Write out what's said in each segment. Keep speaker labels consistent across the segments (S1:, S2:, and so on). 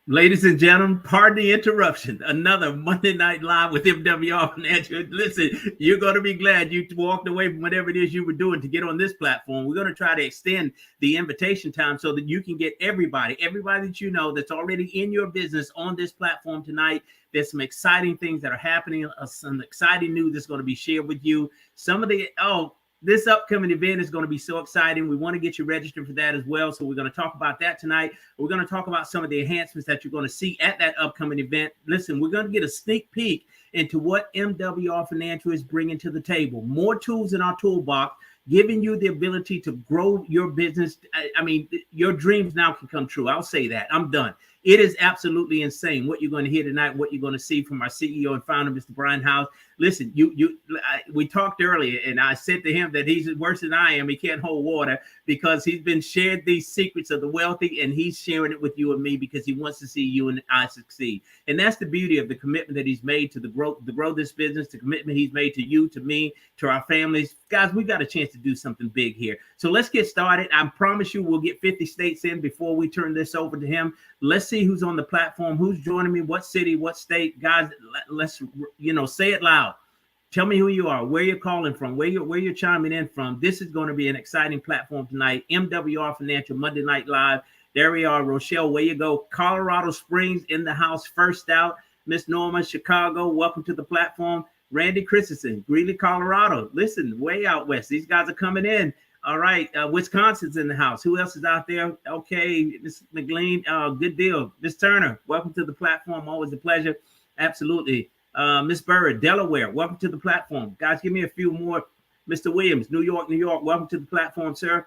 S1: Ladies and gentlemen, pardon the interruption. Another Monday Night Live with MWR Financial. Listen, you're going to be glad you walked away from whatever it is you were doing to get on this platform. We're going to try to extend the invitation time so that you can get everybody that you know that's already in your business on this platform tonight. There's some exciting things that are happening, some exciting news that's going to be shared with you. This upcoming event is going to be so exciting. We want to get you registered for that as well. So we're going to talk about that tonight. We're going to talk about some of the enhancements that you're going to see at that upcoming event. Listen, we're going to get a sneak peek into what MWR Financial is bringing to the table. More tools in our toolbox, giving you the ability to grow your business. I mean, your dreams now can come true. I'll say that. I'm done. It is absolutely insane what you're going to hear tonight, what you're going to see from our CEO and founder, Mr. Brian House. Listen, we talked earlier, and I said to him that he's worse than I am. He can't hold water because he's been shared these secrets of the wealthy, and he's sharing it with you and me because he wants to see you and I succeed. And that's the beauty of the commitment that he's made to grow this business, the commitment he's made to you, to me, to our families. Guys, we've got a chance to do something big here. So let's get started. I promise you we'll get 50 states in before we turn this over to him. Let's see who's on the platform, who's joining me, what city, what state. Guys, let's say it loud. Tell me who you are, where you're calling from, where you're chiming in from. This is going to be an exciting platform tonight. MWR Financial Monday Night Live. There we are. Rochelle, where you go? Colorado Springs in the house, first out. Miss Norma, Chicago, welcome to the platform. Randy Christensen, Greeley, Colorado. Listen, way out west. These guys are coming in. All right, Wisconsin's in the house. Who else is out there? Okay, Miss McLean, good deal. Miss Turner, welcome to the platform. Always a pleasure. Absolutely. Miss Bird, Delaware, welcome to the platform. Guys, give me a few more. Mr. Williams, New York, welcome to the platform, sir.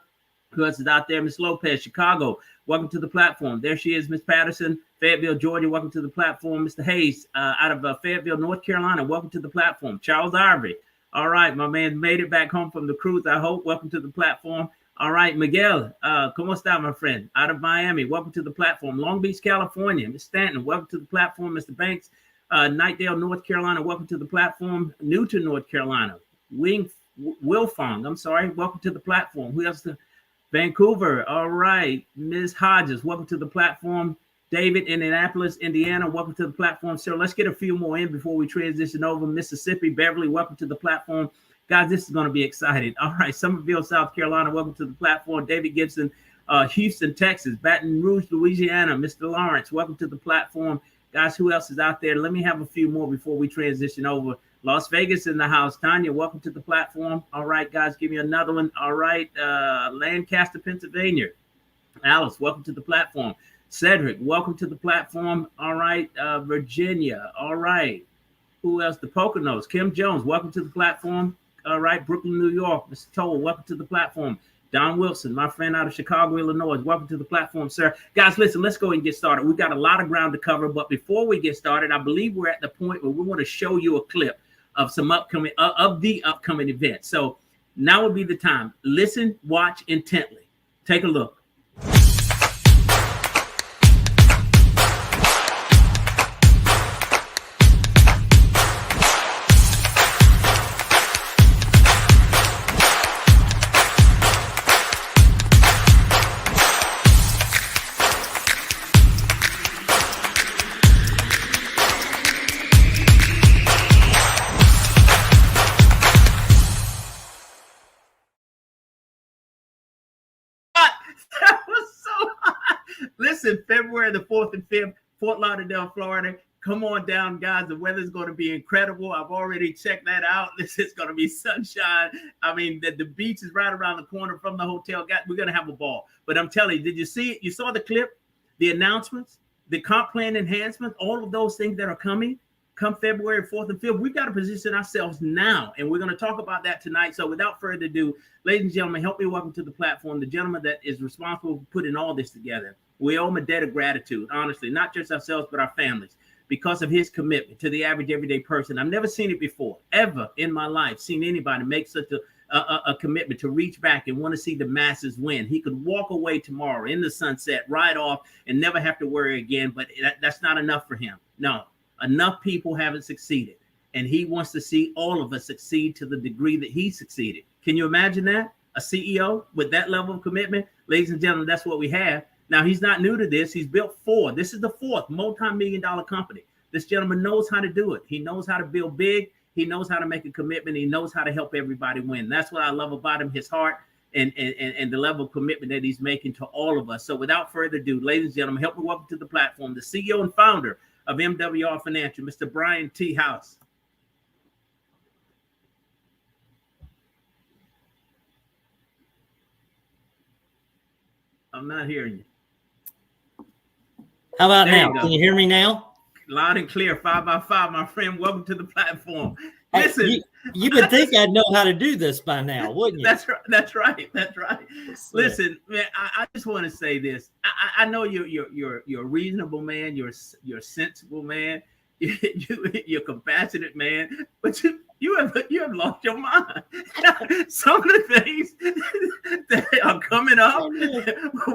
S1: Who else is out there? Miss Lopez, Chicago, welcome to the platform. There she is, Miss Patterson, Fayetteville, Georgia, welcome to the platform. Mr. Hayes, out of Fayetteville, North Carolina, welcome to the platform. Charles Ivory, all right, my man made it back home from the cruise, I hope. Welcome to the platform. All right, Miguel, ¿cómo está, my friend? Out of Miami, welcome to the platform. Long Beach, California, Miss Stanton, welcome to the platform. Mr. Banks, Nightdale, North Carolina, welcome to the platform. Newton, North Carolina. Wilfong, I'm sorry, welcome to the platform. Who else? Vancouver, all right. Ms. Hodges, welcome to the platform. David, Indianapolis, Indiana, welcome to the platform, sir. Let's get a few more in before we transition over. Mississippi, Beverly, welcome to the platform. Guys, this is going to be exciting. All right, Somerville, South Carolina, welcome to the platform. David Gibson, Houston, Texas. Baton Rouge, Louisiana. Mr. Lawrence, welcome to the platform. Guys, who else is out there? Let me have a few more before we transition over. Las Vegas in the house. Tanya, welcome to the platform. All right, guys, give me another one. All right, Lancaster, Pennsylvania. Alice, welcome to the platform. Cedric, welcome to the platform. All right, Virginia. All right. Who else? The Poconos. Kim Jones, welcome to the platform. All right, Brooklyn, New York. Mr. Toll, welcome to the platform. Don Wilson, my friend out of Chicago, Illinois. Welcome to the platform, sir. Guys, listen, let's go and get started. We've got a lot of ground to cover, but before we get started, I believe we're at the point where we want to show you a clip of some upcoming event. So now would be the time. Listen, watch intently. Take a look. Listen, February the 4th and 5th, Fort Lauderdale, Florida. Come on down, guys. The weather's going to be incredible. I've already checked that out. This is going to be sunshine. I mean, the beach is right around the corner from the hotel. We're going to have a ball. But I'm telling you, did you see it? You saw the clip, the announcements, the comp plan enhancements, all of those things that are coming come February 4th and 5th. We've got to position ourselves now, and we're going to talk about that tonight. So without further ado, ladies and gentlemen, help me welcome to the platform the gentleman that is responsible for putting all this together. We owe him a debt of gratitude, honestly, not just ourselves, but our families, because of his commitment to the average everyday person. I've never seen it before, ever in my life, seen anybody make such a commitment to reach back and want to see the masses win. He could walk away tomorrow in the sunset, ride off, and never have to worry again, but that's not enough for him. No, enough people haven't succeeded, and he wants to see all of us succeed to the degree that he succeeded. Can you imagine that? A CEO with that level of commitment? Ladies and gentlemen, that's what we have. Now, he's not new to this. He's built 4. This is the 4th multi-million-dollar company. This gentleman knows how to do it. He knows how to build big. He knows how to make a commitment. He knows how to help everybody win. That's what I love about him, his heart and the level of commitment that he's making to all of us. So without further ado, ladies and gentlemen, help me welcome to the platform the CEO and founder of MWR Financial, Mr. Brian T. House. I'm not hearing you.
S2: How about now? Can you hear me now?
S1: Loud and clear, 5x5, my friend. Welcome to the platform. Listen,
S2: you would think I'd know how to do this by now, wouldn't you?
S1: That's right. That's right. That's right. Listen, man, I just want to say this. I know you're a reasonable man. You're a sensible man. You're a compassionate man, but you have lost your mind. Some of the things that are coming up,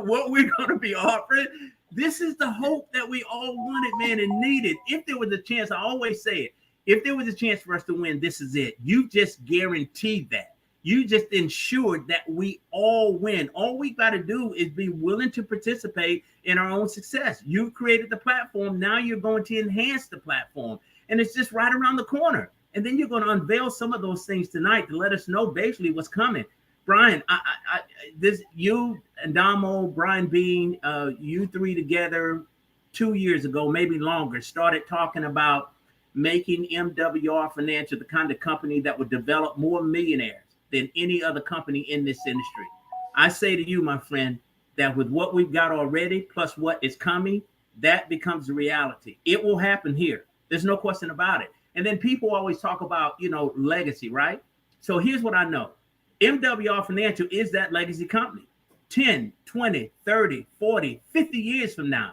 S1: what we're going to be offering. This is the hope that we all wanted, man, and needed. If there was a chance, I always say it. If there was a chance for us to win, this is it. You just guaranteed that. You just ensured that we all win. All we got to do is be willing to participate in our own success. You've created the platform. Now you're going to enhance the platform. And it's just right around the corner. And then you're going to unveil some of those things tonight to let us know basically what's coming. Brian, you and Damo, Brian Bean, you three together 2 years ago, maybe longer, started talking about making MWR Financial the kind of company that would develop more millionaires than any other company in this industry. I say to you, my friend, that with what we've got already, plus what is coming, that becomes a reality. It will happen here. There's no question about it. And then people always talk about, legacy, right? So here's what I know. MWR Financial is that legacy company. 10, 20, 30, 40, 50 years from now.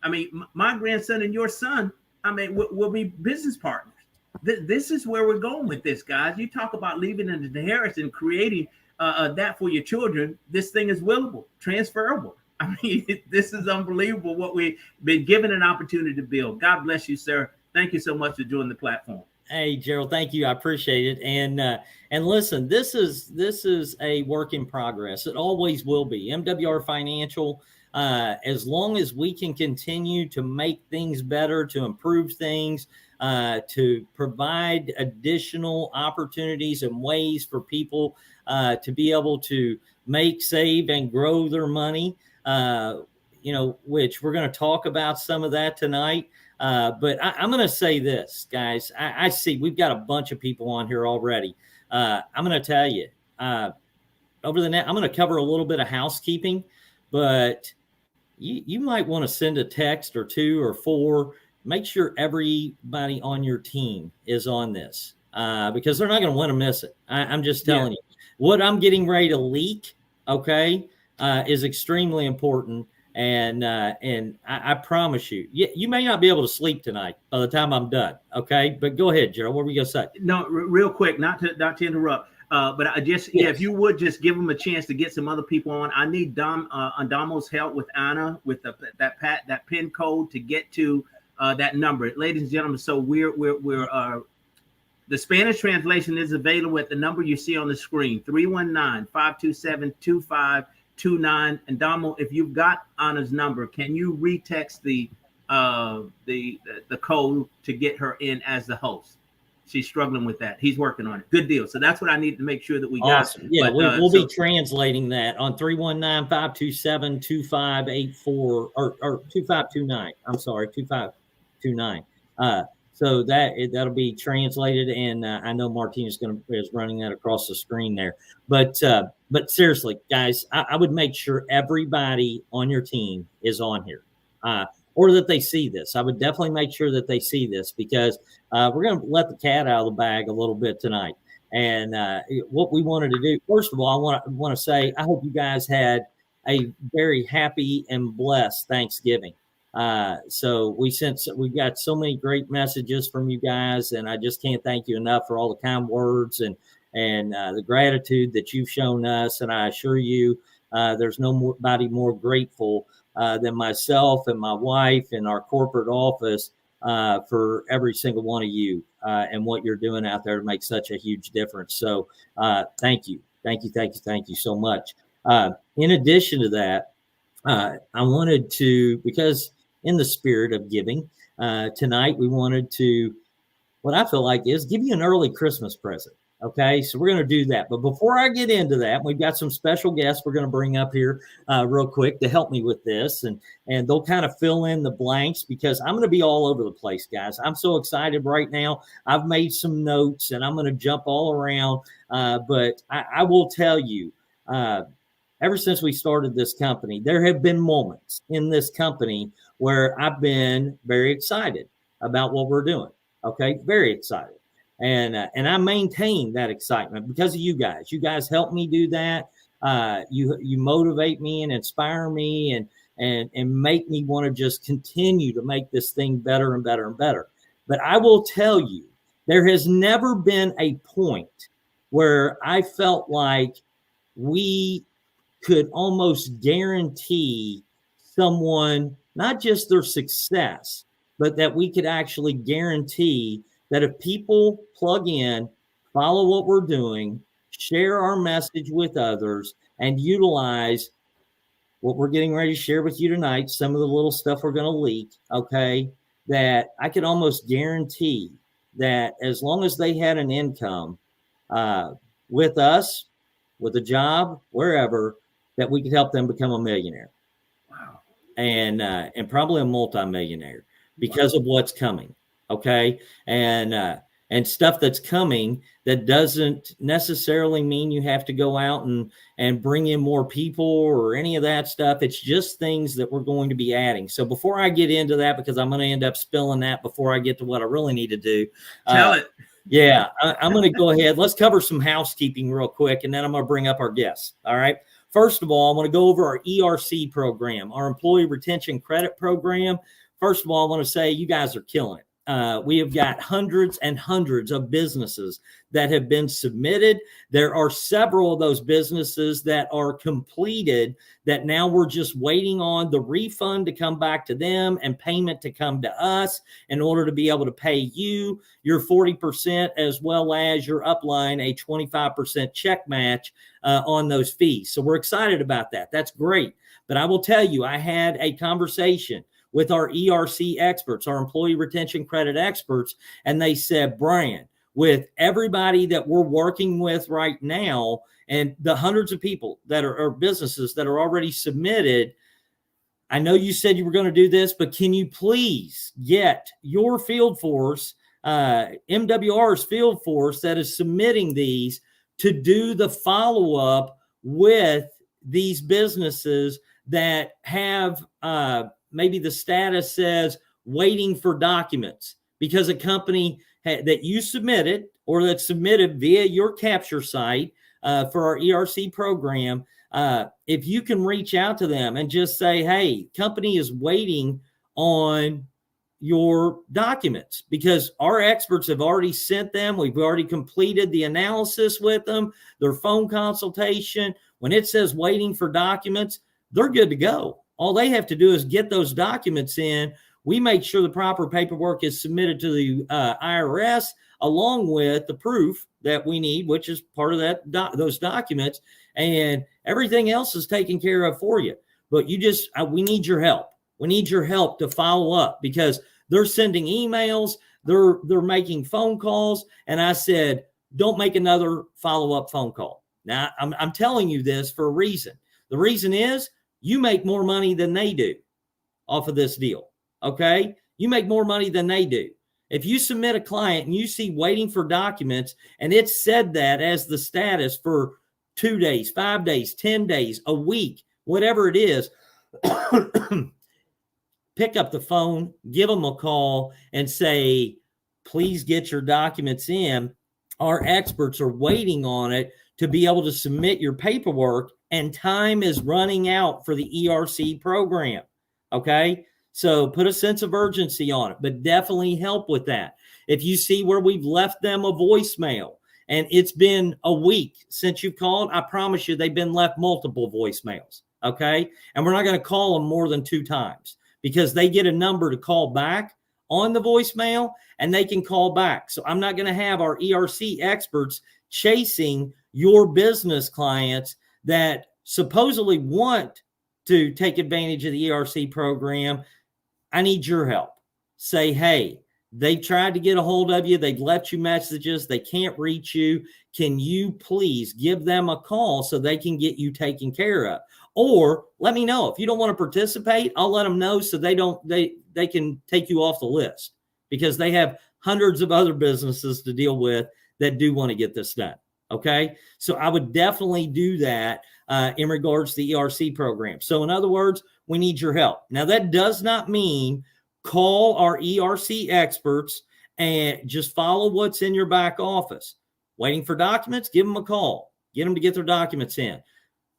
S1: I mean, my grandson and your son, we'll be business partners. This is where we're going with this, guys. You talk about leaving an inheritance and creating that for your children. This thing is willable, transferable. I mean, this is unbelievable what we've been given an opportunity to build. God bless you, sir. Thank you so much for joining the platform.
S2: Hey, Gerald, thank you. I appreciate it. And listen, this is a work in progress. It always will be. MWR Financial, as long as we can continue to make things better, to improve things, to provide additional opportunities and ways for people to be able to make, save, and grow their money, which we're going to talk about some of that tonight. But I'm going to say this, guys. I see we've got a bunch of people on here already. I'm going to tell you, over the net, I'm going to cover a little bit of housekeeping, but you might want to send a text or 2 or 4. Make sure everybody on your team is on this because they're not going to want to miss it. I'm just telling you. What I'm getting ready to leak, okay, is extremely important. And I promise you, you may not be able to sleep tonight by the time I'm done. Okay, but go ahead, Gerald. What were you gonna say?
S1: No, real quick, not to interrupt. But I just if you would just give them a chance to get some other people on. I need Damo's help with Anna with that pin code to get to that number, ladies and gentlemen. So we're the Spanish translation is available at the number you see on the screen: 319-527-2529. And Damo, if you've got Anna's number, can you retext the code to get her in as the host? She's struggling with that. He's working on it. Good deal. So that's what I need to make sure that we got.
S2: Awesome. Yeah, we'll be translating that on 319-527-2584 or 2529. I'm sorry, 2529. So that'll be translated, and I know Martin is running that across the screen there. But seriously, guys, I would make sure everybody on your team is on here, or that they see this. I would definitely make sure that they see this because we're going to let the cat out of the bag a little bit tonight. And what we wanted to do, first of all, I want to say I hope you guys had a very happy and blessed Thanksgiving. So we've got so many great messages from you guys, and I just can't thank you enough for all the kind words and the gratitude that you've shown us. And I assure you, there's nobody more grateful than myself and my wife and our corporate office for every single one of you and what you're doing out there to make such a huge difference. So thank you so much. In addition to that, I wanted to, because in the spirit of giving, tonight we wanted to, what I feel like is give you an early Christmas present. Okay, so we're going to do that. But before I get into that, we've got some special guests we're going to bring up here real quick to help me with this. And they'll kind of fill in the blanks because I'm going to be all over the place, guys. I'm so excited right now. I've made some notes and I'm going to jump all around. But I will tell you, ever since we started this company, there have been moments in this company where I've been very excited about what we're doing. Okay, very excited. And I maintain that excitement because of you guys. You guys help me do that. You motivate me and inspire me and make me want to just continue to make this thing better and better and better. But I will tell you, there has never been a point where I felt like we could almost guarantee someone not just their success, but that we could actually guarantee that if people plug in, follow what we're doing, share our message with others, and utilize what we're getting ready to share with you tonight, some of the little stuff we're going to leak, okay, that I could almost guarantee that as long as they had an income with us, with a job, wherever, that we could help them become a millionaire.
S1: Wow.
S2: And probably a multimillionaire because of what's coming. Okay. And stuff that's coming that doesn't necessarily mean you have to go out and bring in more people or any of that stuff. It's just things that we're going to be adding. So before I get into that, because I'm going to end up spilling that before I get to what I really need to do.
S1: Tell it.
S2: Yeah, I'm going to go ahead. Let's cover some housekeeping real quick, and then I'm going to bring up our guests. All right. First of all, I want to go over our ERC program, our Employee Retention Credit Program. First of all, I want to say you guys are killing it. We have got hundreds and hundreds of businesses that have been submitted. There are several of those businesses that are completed that now we're just waiting on the refund to come back to them and payment to come to us in order to be able to pay you your 40% as well as your upline a 25% check match on those fees. So we're excited about that. That's great. But I will tell you, I had a conversation with our ERC experts, our employee retention credit experts, and they said, Brian, with everybody that we're working with right now and the hundreds of people that are businesses that are already submitted, I know you said you were going to do this, but can you please get your field force, MWR's field force that is submitting these to do the follow-up with these businesses that have maybe the status says waiting for documents because a company that you submitted or that submitted via your capture site for our ERC program, if you can reach out to them and just say, hey, company is waiting on your documents because our experts have already sent them. We've already completed the analysis with them, their phone consultation. When it says waiting for documents, they're good to go. All they have to do is get those documents in. We make sure the proper paperwork is submitted to the IRS along with the proof that we need, which is part of that those documents, and everything else is taken care of for you. But we need your help. We need your help to follow up because they're sending emails, they're making phone calls, and I said, don't make another follow-up phone call. Now, I'm telling you this for a reason. The reason is you make more money than they do off of this deal, okay? You make more money than they do. If you submit a client and you see waiting for documents and it said that as the status for 2 days, 5 days, 10 days, a week, whatever it is, pick up the phone, give them a call and say, please get your documents in. Our experts are waiting on it to be able to submit your paperwork, and time is running out for the ERC program. Okay. So put a sense of urgency on it, but definitely help with that. If you see where we've left them a voicemail and it's been a week since you've called, I promise you they've been left multiple voicemails. Okay. And we're not going to call them more than 2 times because they get a number to call back on the voicemail and they can call back. So I'm not going to have our ERC experts chasing your business clients that supposedly want to take advantage of the ERC program, I need your help. Say, hey, they tried to get a hold of you. They've left you messages. They can't reach you. Can you please give them a call so they can get you taken care of? Or let me know. If you don't want to participate, I'll let them know so they can take you off the list, because they have hundreds of other businesses to deal with that do want to get this done. Okay. So I would definitely do that in regards to the ERC program. So in other words, we need your help. Now, that does not mean call our ERC experts and just follow what's in your back office. Waiting for documents, give them a call. Get them to get their documents in.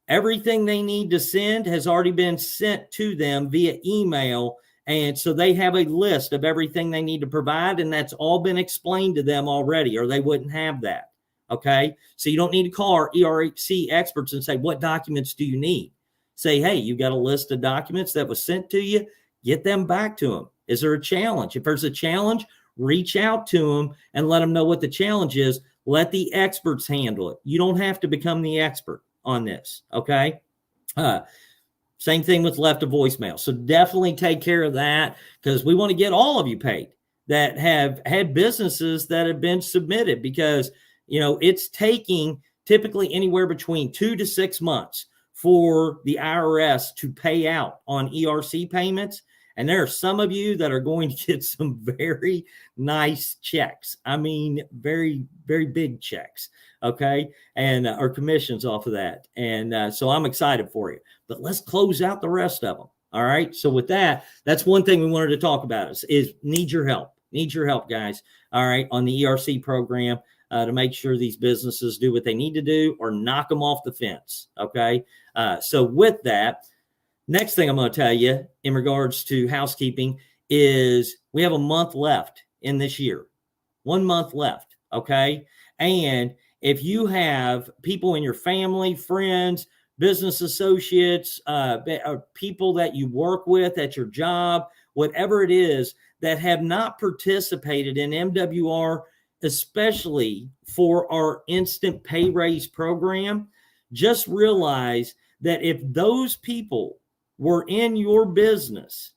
S2: Everything they need to send has already been sent to them via email. And so they have a list of everything they need to provide, and that's all been explained to them already, or they wouldn't have that. Okay. So you don't need to call our ERC experts and say, what documents do you need? Say, hey, you got a list of documents that was sent to you. Get them back to them. Is there a challenge? If there's a challenge, reach out to them and let them know what the challenge is. Let the experts handle it. You don't have to become the expert on this. Okay. Same thing with left a voicemail. So definitely take care of that, because we want to get all of you paid that have had businesses that have been submitted, because, you know, it's taking typically anywhere between 2 to 6 months for the IRS to pay out on ERC payments. And there are some of you that are going to get some very nice checks. I mean, very, very big checks. Okay. And or commissions off of that. And so I'm excited for you, but let's close out the rest of them. All right. So with that, that's one thing we wanted to talk about is need your help. Need your help, guys. All right. On the ERC program to make sure these businesses do what they need to do or knock them off the fence. Okay. So with that, next thing I'm going to tell you in regards to housekeeping is we have a month left in this year. 1 month left. Okay. And if you have people in your family, friends, business associates, people that you work with at your job, whatever it is, that have not participated in MWR, especially for our instant pay raise program, just realize that if those people were in your business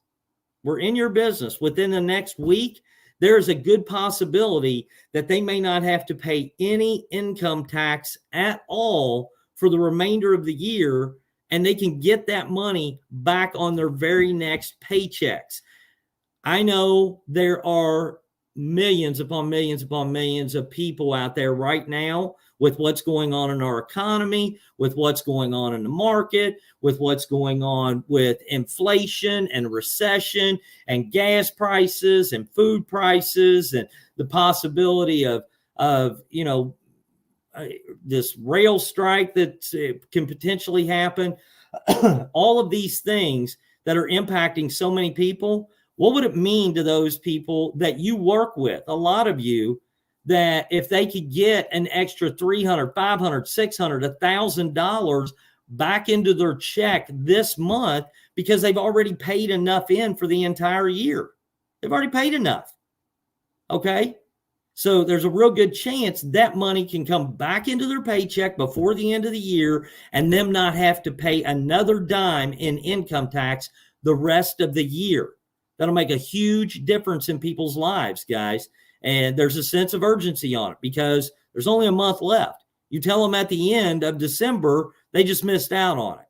S2: within the next week, there is a good possibility that they may not have to pay any income tax at all for the remainder of the year, and they can get that money back on their very next paychecks. I know there are millions upon millions upon millions of people out there right now with what's going on in our economy, with what's going on in the market, with what's going on with inflation and recession and gas prices and food prices and the possibility of this rail strike that can potentially happen. All of these things that are impacting so many people. What would it mean to those people that you work with? A lot of you, that if they could get an extra $300, $500, $600, $1,000 back into their check this month, because they've already paid enough in for the entire year. They've already paid enough. Okay. So there's a real good chance that money can come back into their paycheck before the end of the year and them not have to pay another dime in income tax the rest of the year. That'll make a huge difference in people's lives, guys. And there's a sense of urgency on it because there's only a month left. You tell them at the end of December, they just missed out on it.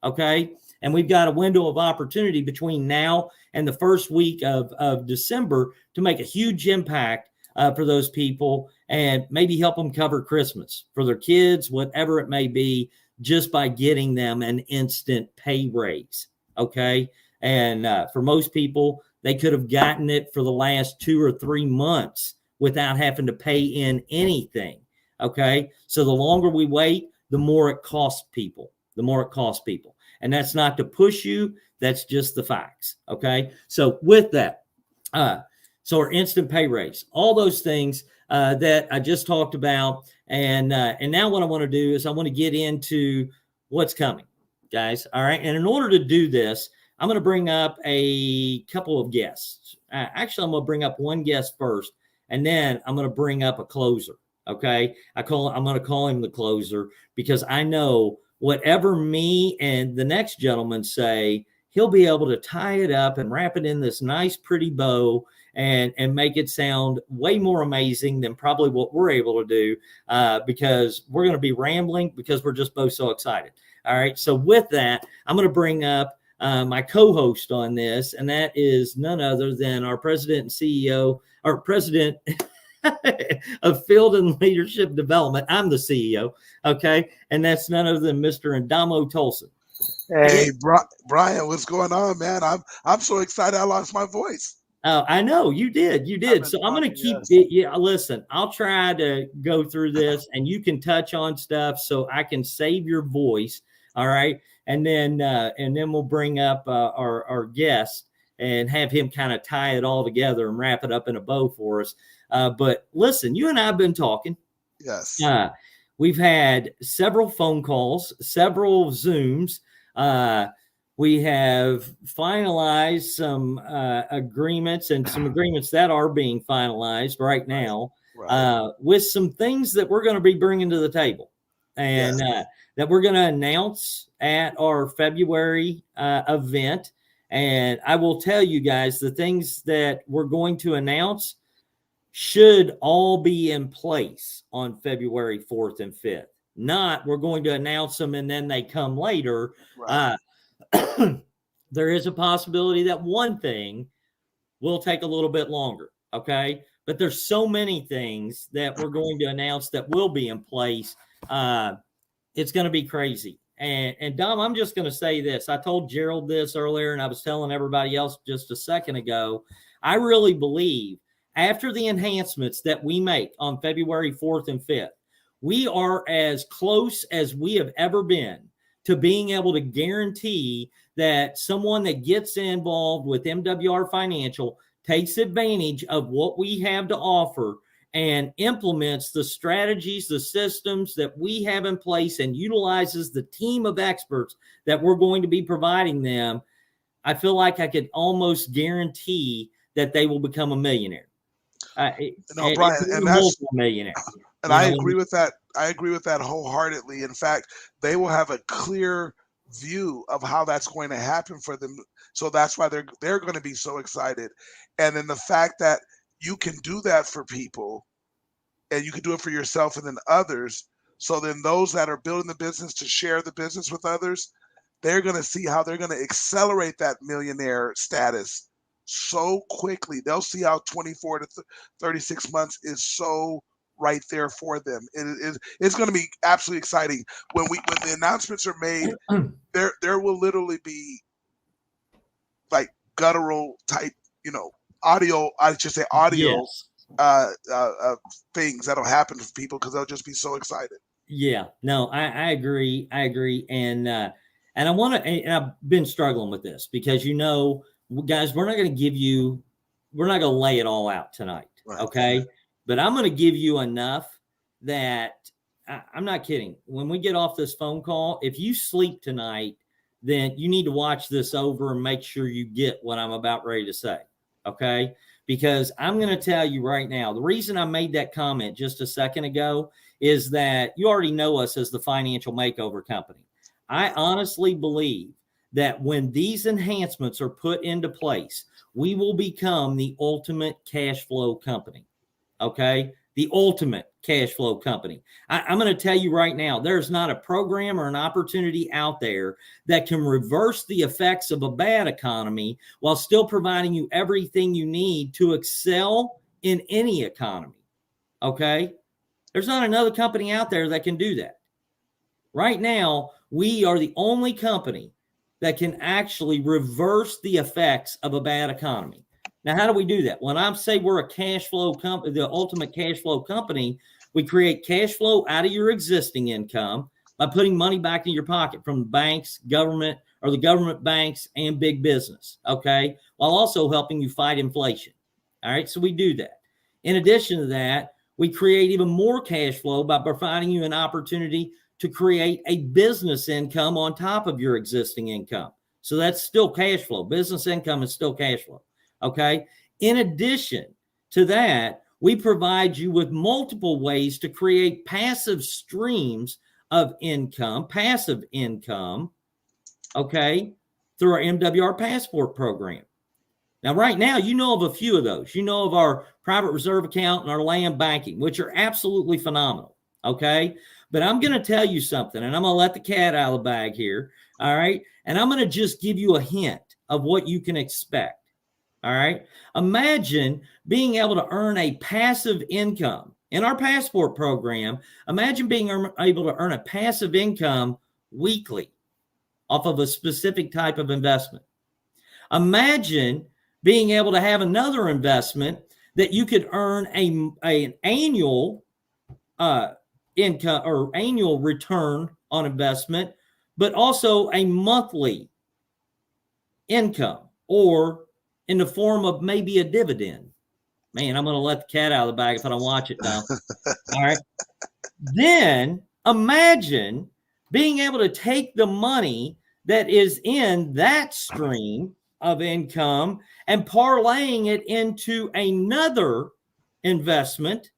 S2: Okay. And we've got a window of opportunity between now and the first week of December to make a huge impact for those people and maybe help them cover Christmas for their kids, whatever it may be, just by getting them an instant pay raise. Okay. And for most people, they could have gotten it for the last 2 or 3 months without having to pay in anything. Okay. So the longer we wait, the more it costs people, And that's not to push you. That's just the facts. Okay. So with that, so our instant pay raise, all those things that I just talked about. And now what I want to do is I want to get into what's coming, guys. All right. And in order to do this, I'm going to bring up a couple of guests. Actually, I'm going to bring up one guest first, and then I'm going to bring up a closer. Okay. I'm going to call him the closer because I know whatever me and the next gentleman say, he'll be able to tie it up and wrap it in this nice, pretty bow and make it sound way more amazing than probably what we're able to do, because we're going to be rambling because we're just both so excited. All right. So with that, I'm going to bring up my co-host on this, and that is none other than our president and CEO, or president of Field and Leadership Development. I'm the CEO. Okay. And that's none other than Mr. Ndamo Tolson.
S3: Hey, Brian, what's going on, man? I'm so excited I lost my voice.
S2: Oh, I know you did. So I'm going to keep it. Yeah, listen, I'll try to go through this, and you can touch on stuff so I can save your voice. All right. And then we'll bring up our guest and have him kind of tie it all together and wrap it up in a bow for us. But listen, you and I have been talking.
S3: Yes.
S2: We've had several phone calls, several Zooms. We have finalized some agreements, and some agreements that are being finalized right now, with some things that we're going to be bringing to the table, and that we're going to announce at our February event. And I will tell you guys, the things that we're going to announce should all be in place on February 4th and 5th. Not we're going to announce them and then they come later. Right. There is a possibility that one thing will take a little bit longer. Okay. But there's so many things that we're going to announce that will be in place. It's going to be crazy. And Dom, I'm just going to say this. I told Gerald this earlier, and I was telling everybody else just a second ago. I really believe after the enhancements that we make on February 4th and 5th, we are as close as we have ever been to being able to guarantee that someone that gets involved with MWR Financial takes advantage of what we have to offer and implements the strategies, the systems that we have in place, and utilizes the team of experts that we're going to be providing them. I feel like I could almost guarantee that they will become a millionaire.
S3: No, Brian, and that's
S2: a millionaire.
S3: And I agree with that. I agree with that wholeheartedly. In fact, they will have a clear view of how that's going to happen for them. So that's why they're going to be so excited. And then the fact that you can do that for people, and you can do it for yourself and then others. So then those that are building the business to share the business with others, they're going to see how they're going to accelerate that millionaire status so quickly. They'll see how 24 to 36 months is so right there for them. It's going to be absolutely exciting when the announcements are made. There will literally be like guttural type, audio. I should say audio. Yes. Things that'll happen for people because they'll just be so excited.
S2: Yeah, no, I agree. And I want to, and I've been struggling with this because, guys, we're not going to lay it all out tonight. Right. Okay. But I'm going to give you enough that I'm not kidding. When we get off this phone call, if you sleep tonight, then you need to watch this over and make sure you get what I'm about ready to say. Okay. Because I'm going to tell you right now, the reason I made that comment just a second ago is that you already know us as the Financial Makeover Company. I honestly believe that when these enhancements are put into place, we will become the ultimate cash flow company. Okay. The ultimate cash flow company. I'm going to tell you right now, there's not a program or an opportunity out there that can reverse the effects of a bad economy while still providing you everything you need to excel in any economy. Okay. There's not another company out there that can do that. Right now, we are the only company that can actually reverse the effects of a bad economy. Now, how do we do that? When I say we're a cash flow company, the ultimate cash flow company, we create cash flow out of your existing income by putting money back in your pocket from banks, government, or the government banks and big business, okay, while also helping you fight inflation. All right, so we do that. In addition to that, we create even more cash flow by providing you an opportunity to create a business income on top of your existing income. So that's still cash flow. Business income is still cash flow. Okay. In addition to that, we provide you with multiple ways to create passive streams of income, passive income, okay, through our MWR Passport program. Now, right now, you know of a few of those. You know of our private reserve account and our land banking, which are absolutely phenomenal, okay? But I'm going to tell you something, and I'm going to let the cat out of the bag here, all right? And I'm going to just give you a hint of what you can expect, all right? Imagine being able to earn a passive income. In our passport program, imagine being able to earn a passive income weekly off of a specific type of investment. Imagine being able to have another investment that you could earn an annual income or annual return on investment, but also a monthly income or in the form of maybe a dividend. Man, I'm going to let the cat out of the bag if I don't watch it now. All right. Then imagine being able to take the money that is in that stream of income and parlaying it into another investment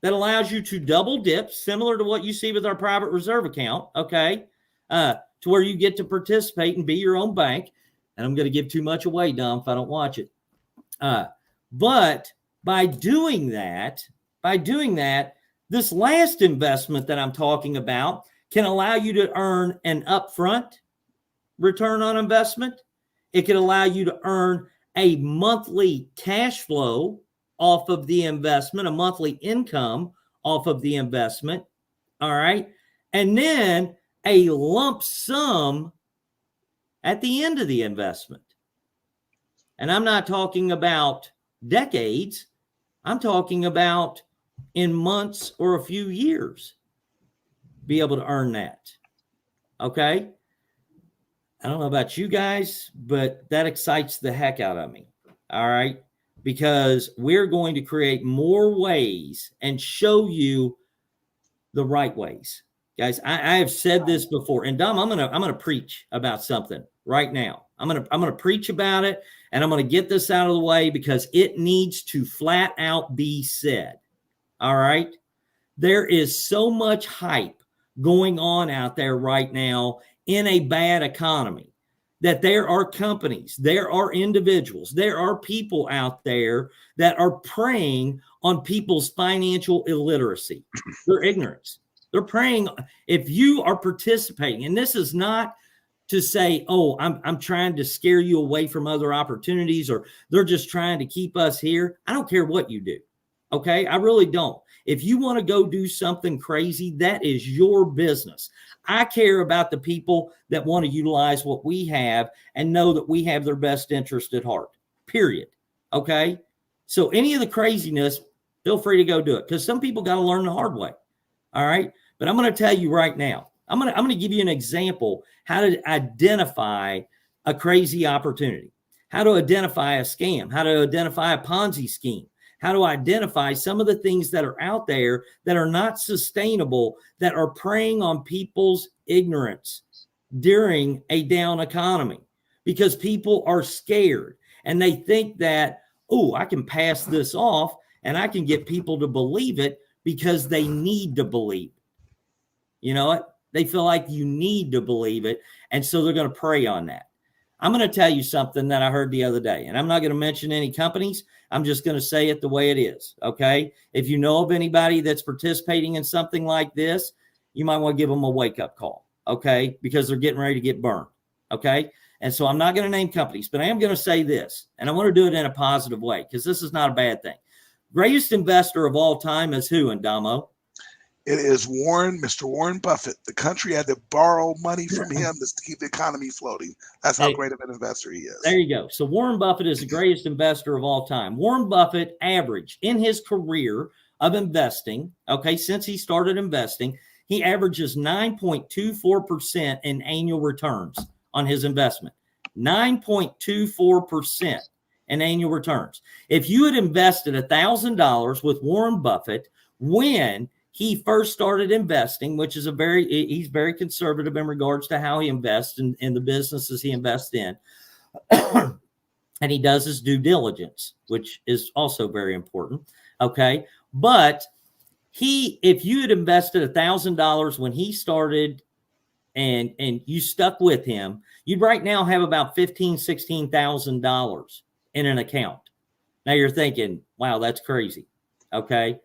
S2: that allows you to double dip, similar to what you see with our private reserve account, okay, to where you get to participate and be your own bank. And I'm going to give too much away, Dom, if I don't watch it. But by doing that, this last investment that I'm talking about can allow you to earn an upfront return on investment. It can allow you to earn a monthly cash flow off of the investment, a monthly income off of the investment. All right. And then a lump sum at the end of the investment. And I'm not talking about decades. I'm talking about in months or a few years, be able to earn that. Okay. I don't know about you guys, but that excites the heck out of me. All right. Because we're going to create more ways and show you the right ways. Guys, I have said this before, and Dom, I'm gonna preach about something right now. I'm gonna preach about it, and I'm gonna get this out of the way because it needs to flat out be said. All right. There is so much hype going on out there right now in a bad economy that there are companies, there are individuals, there are people out there that are preying on people's financial illiteracy, their ignorance. They're preying. If you are participating, and this is not to say, oh, I'm trying to scare you away from other opportunities, or they're just trying to keep us here. I don't care what you do. Okay. I really don't. If you want to go do something crazy, that is your business. I care about the people that want to utilize what we have and know that we have their best interest at heart, period. Okay. So any of the craziness, feel free to go do it, because some people got to learn the hard way. All right. But I'm going to tell you right now, I'm going to give you an example how to identify a crazy opportunity, how to identify a scam, how to identify a Ponzi scheme, how to identify some of the things that are out there that are not sustainable, that are preying on people's ignorance during a down economy, because people are scared and they think that, oh, I can pass this off and I can get people to believe it because they need to believe it. You know what? They feel like you need to believe it. And so they're going to prey on that. I'm going to tell you something that I heard the other day, and I'm not going to mention any companies. I'm just going to say it the way it is. Okay. If you know of anybody that's participating in something like this, you might want to give them a wake up call. Okay. Because they're getting ready to get burned. Okay. And so I'm not going to name companies, but I am going to say this, and I want to do it in a positive way, because this is not a bad thing. Greatest investor of all time is who, Indamo?
S3: It is Mr. Warren Buffett. The country had to borrow money from him to keep the economy floating. That's how great of an investor he is.
S2: There you go. So Warren Buffett is the greatest investor of all time. Warren Buffett averaged in his career of investing, okay, since he started investing, he averages 9.24% in annual returns on his investment. 9.24% in annual returns. If you had invested $1,000 with Warren Buffett when he first started investing, which is he's very conservative in regards to how he invests in the businesses he invests in. And he does his due diligence, which is also very important. Okay. But if you had invested $1,000 when he started and you stuck with him, you'd right now have about $15,000, $16,000 in an account. Now you're thinking, wow, that's crazy. Okay.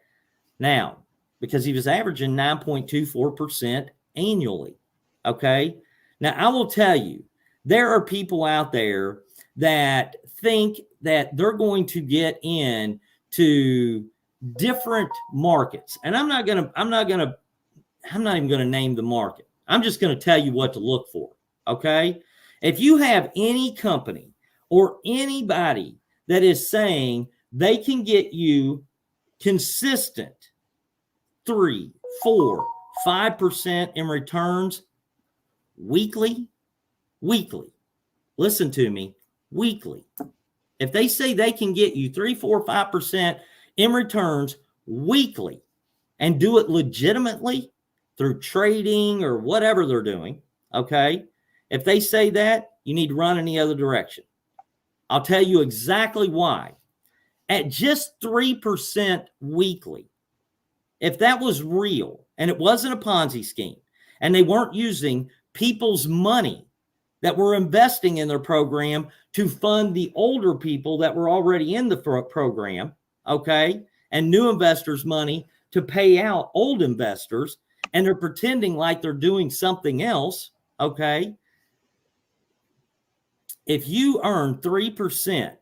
S2: Now, because he was averaging 9.24% annually. Okay. Now I will tell you, there are people out there that think that they're going to get into different markets. And I'm not even going to name the market. I'm just going to tell you what to look for. Okay. If you have any company or anybody that is saying they can get you consistent 3, 4, 5% in returns weekly, listen to me, weekly. If they say they can get you 3, 4, 5% in returns weekly and do it legitimately through trading or whatever they're doing, okay? If they say that, you need to run in the other direction. I'll tell you exactly why. At just 3% weekly, if that was real and it wasn't a Ponzi scheme and they weren't using people's money that were investing in their program to fund the older people that were already in the program, okay, and new investors' money to pay out old investors, and they're pretending like they're doing something else, okay, if you earn 3%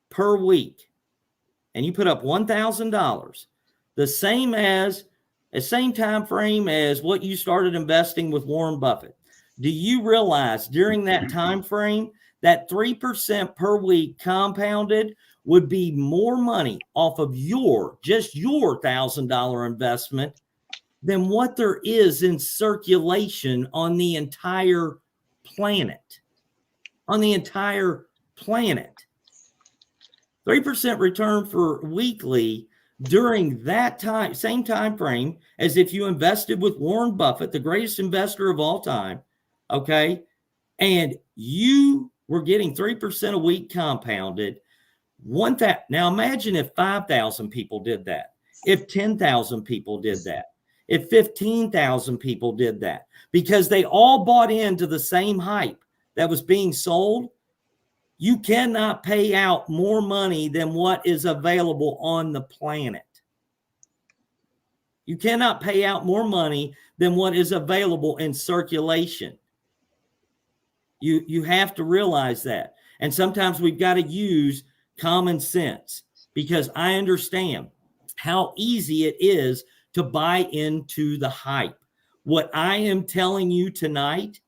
S2: per week and you put up $1,000, the same time frame as what you started investing with Warren Buffett, do you realize during that time frame that 3% per week compounded would be more money off of your $1,000 investment than what there is in circulation on the entire planet? On the entire planet. 3% return for weekly during that time, same time frame as if you invested with Warren Buffett, the greatest investor of all time, okay? And you were getting 3% a week compounded. Now imagine if 5,000 people did that, if 10,000 people did that, if 15,000 people did that, because they all bought into the same hype that was being sold. You cannot pay out more money than what is available on the planet. You cannot pay out more money than what is available in circulation. You have to realize that. And sometimes we've got to use common sense, because I understand how easy it is to buy into the hype. What I am telling you tonight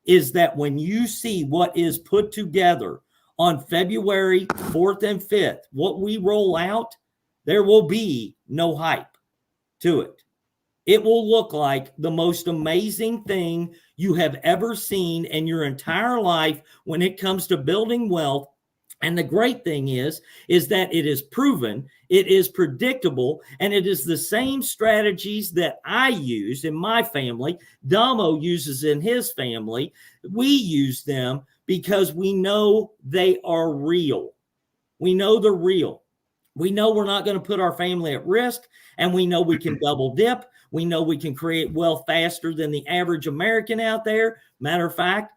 S2: is that when you see what is put together on February 4th and 5th, what we roll out, there will be no hype to it. It will look like the most amazing thing you have ever seen in your entire life when it comes to building wealth. And the great thing is that it is proven, it is predictable, and it is the same strategies that I use in my family, Damo uses in his family. We use them because we know they are real. We know they're real. We know we're not going to put our family at risk, and we know we can double dip. We know we can create wealth faster than the average American out there. Matter of fact,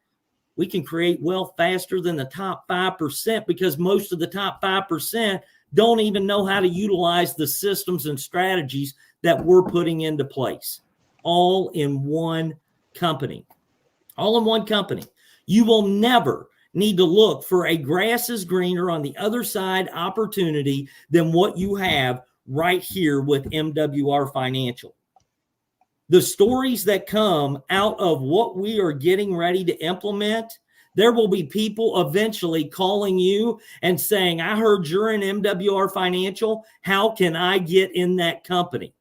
S2: we can create wealth faster than the top 5%, because most of the top 5% don't even know how to utilize the systems and strategies that we're putting into place. All in one company. All in one company. You will never need to look for a grass is greener on the other side opportunity than what you have right here with MWR Financial. The stories that come out of what we are getting ready to implement, there will be people eventually calling you and saying, I heard you're in MWR Financial. How can I get in that company?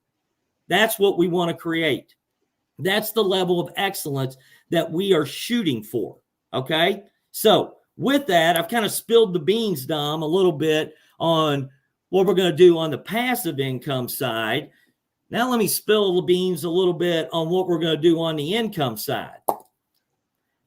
S2: That's what we want to create. That's the level of excellence that we are shooting for. Okay. So with that, I've kind of spilled the beans, Dom, a little bit on what we're going to do on the passive income side. Now let me spill the beans a little bit on what we're going to do on the income side.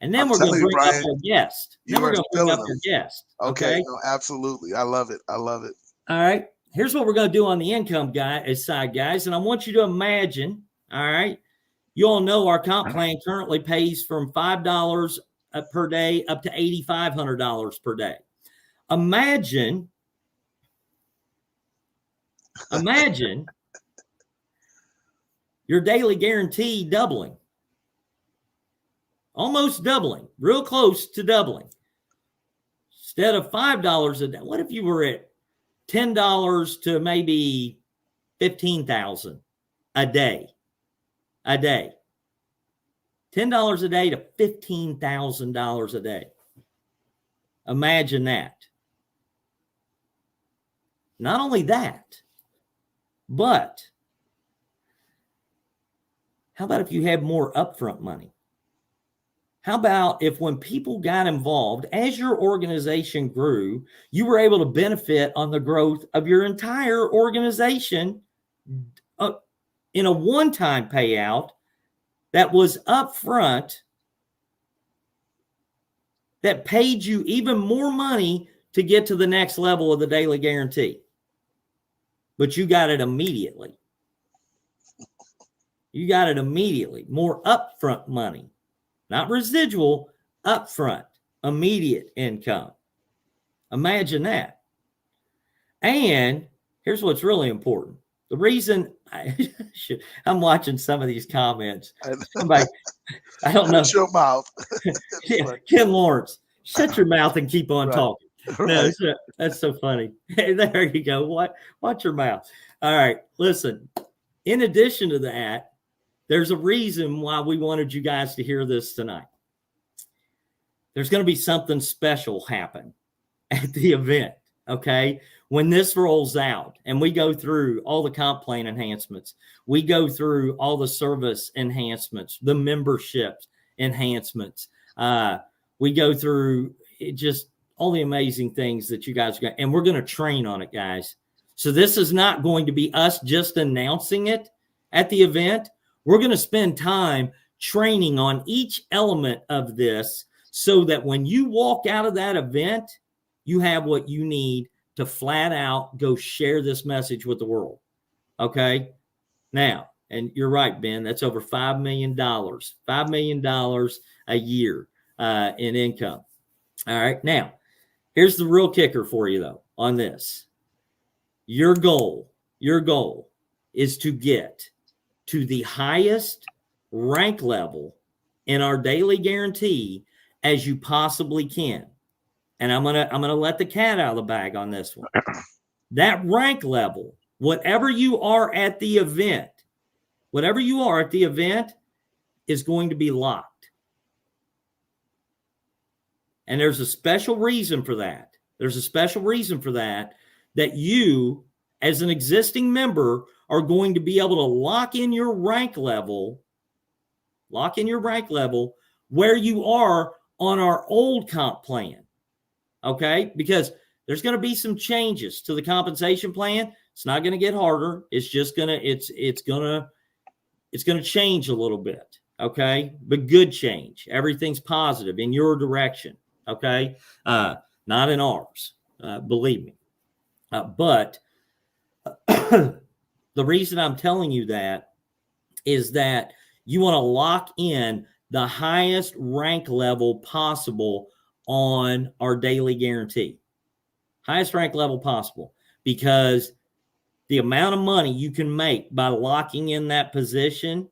S2: And then we're going to bring up our guest. Then we're going to bring up our guest.
S3: Okay. No, absolutely. I love it. I love it.
S2: All right. here's what we're going to do on the income side, guys. And I want you to imagine, all right, you all know our comp plan currently pays from $5 per day up to $8,500 per day. Imagine your daily guarantee doubling, almost doubling, real close to doubling. Instead of $5 a day, what if you were at $10 to maybe $15,000 a day? $10 a day to $15,000 a day. Imagine that. Not only that, but how about if you had more upfront money? How about if when people got involved, as your organization grew, you were able to benefit on the growth of your entire organization in a one-time payout that was upfront, that paid you even more money to get to the next level of the daily guarantee. But you got it immediately. You got it immediately. More upfront money. Not residual, upfront, immediate income. Imagine that. And here's what's really important. The reason I'm watching some of these comments. Somebody, I don't know.
S3: Shut your mouth.
S2: Ken Lawrence, shut your mouth and keep on talking.
S3: Right.
S2: No, that's so funny. Hey, there you go. Watch your mouth. All right, listen. In addition to that, there's a reason why we wanted you guys to hear this tonight. There's going to be something special happen at the event, okay? When this rolls out and we go through all the comp plan enhancements, we go through all the service enhancements, the membership enhancements, we go through just all the amazing things that you guys got, and we're going to train on it, guys. So this is not going to be us just announcing it at the event. We're going to spend time training on each element of this so that when you walk out of that event, you have what you need to flat out go share this message with the world. Okay? Now, and you're right, Ben, that's over $5 million. $5 million a year in income. All right. Now, here's the real kicker for you, though, on this. Your goal is to get to the highest rank level in our daily guarantee as you possibly can. And I'm gonna let the cat out of the bag on this one. That rank level, whatever you are at the event, is going to be locked. And there's a special reason for that. That you, as an existing member, are going to be able to lock in your rank level where you are on our old comp plan. Okay? Because there's going to be some changes to the compensation plan. It's not going to get harder. It's just going to, it's going to change a little bit. Okay? But good change. Everything's positive in your direction. Okay? Not in ours. Believe me. But the reason I'm telling you that is that you want to lock in the highest rank level possible on our daily guarantee. Highest rank level possible, because the amount of money you can make by locking in that position